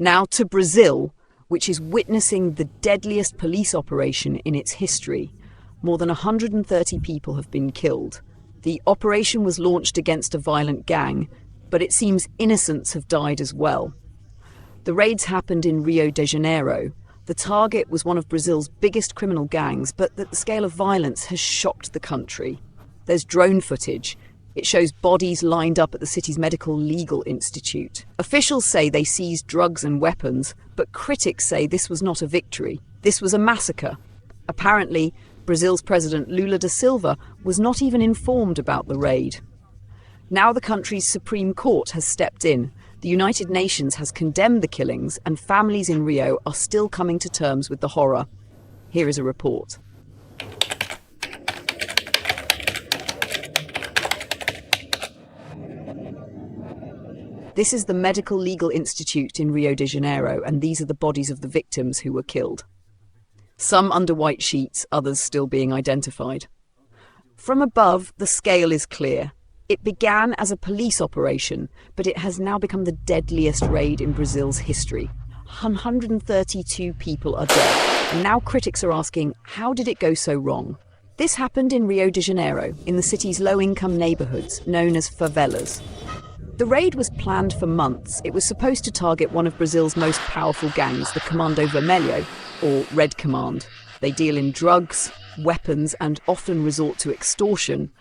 Now to Brazil, which is witnessing the deadliest police operation in its history. More than 130 people have been killed. The operation was launched against a violent gang, but it seems innocents have died as well. The raids happened in Rio de Janeiro. The target was one of Brazil's biggest criminal gangs, but the scale of violence has shocked the country. There's drone footage. It shows bodies lined up at the city's medical legal institute. Officials say they seized drugs and weapons, but critics say this was not a victory. This was a massacre. Apparently, Brazil's President Lula da Silva was not even informed about the raid. Now the country's Supreme Court has stepped in. The United Nations has condemned the killings, and families in Rio are still coming to terms with the horror. Here is a report. This is the Medical Legal Institute in Rio de Janeiro, and these are the bodies of the victims who were killed. Some under white sheets, others still being identified. From above, the scale is clear. It began as a police operation, but it has now become the deadliest raid in Brazil's history. 132 people are dead, and now critics are asking, how did it go so wrong? This happened in Rio de Janeiro, in the city's low-income neighborhoods, known as favelas. The raid was planned for months. It was supposed to target one of Brazil's most powerful gangs, the Comando Vermelho, or Red Command. They deal in drugs, weapons, and often resort to extortion,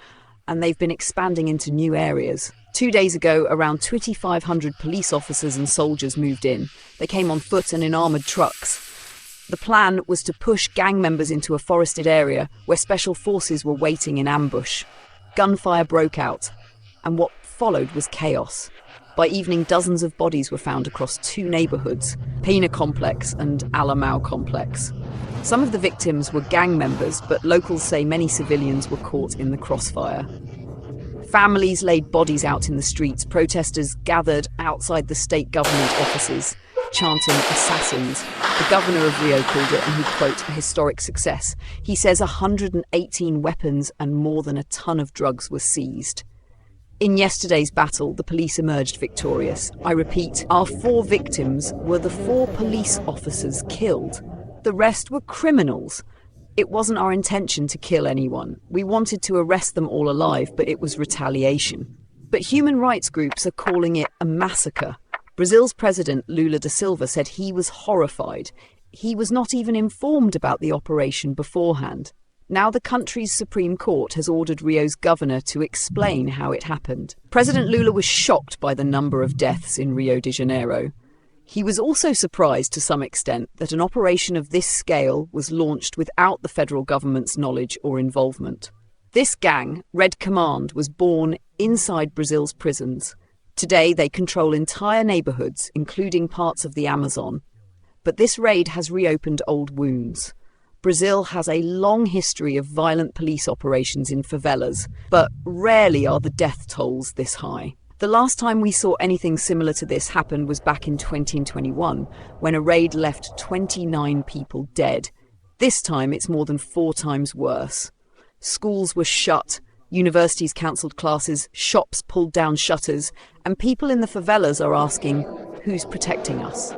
and they've been expanding into new areas. 2 days ago, around 2,500 police officers and soldiers moved in. They came on foot and in armoured trucks. The plan was to push gang members into a forested area where special forces were waiting in ambush. Gunfire broke out, and what followed was chaos. By evening, dozens of bodies were found across 2 neighbourhoods, Pena complex and Alamau complex. Some of the victims were gang members, but locals say many civilians were caught in the crossfire. Families laid bodies out in the streets. Protesters gathered outside the state government offices, chanting assassins. The governor of Rio called it, and he quote, a historic success. He says 118 weapons and more than a ton of drugs were seized. In yesterday's battle, the police emerged victorious. I repeat, our 4 victims were the 4 police officers killed. The rest were criminals. It wasn't our intention to kill anyone. We wanted to arrest them all alive, but it was retaliation. But human rights groups are calling it a massacre. Brazil's president, Lula da Silva, said he was horrified. He was not even informed about the operation beforehand. Now the country's Supreme Court has ordered Rio's governor to explain how it happened. President Lula was shocked by the number of deaths in Rio de Janeiro. He was also surprised to some extent that an operation of this scale was launched without the federal government's knowledge or involvement. This gang, Red Command, was born inside Brazil's prisons. Today they control entire neighbourhoods, including parts of the Amazon. But this raid has reopened old wounds. Brazil has a long history of violent police operations in favelas, but rarely are the death tolls this high. The last time we saw anything similar to this happen was back in 2021, when a raid left 29 people dead. This time it's more than 4 times worse. Schools were shut, universities cancelled classes, shops pulled down shutters, and people in the favelas are asking, who's protecting us?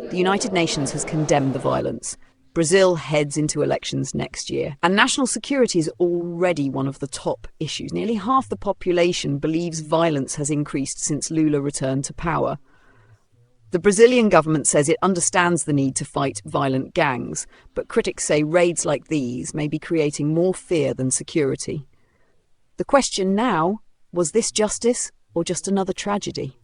The United Nations has condemned the violence. Brazil heads into elections next year, and national security is already one of the top issues. Nearly half the population believes violence has increased since Lula returned to power. The Brazilian government says it understands the need to fight violent gangs, but critics say raids like these may be creating more fear than security. The question now, was this justice or just another tragedy?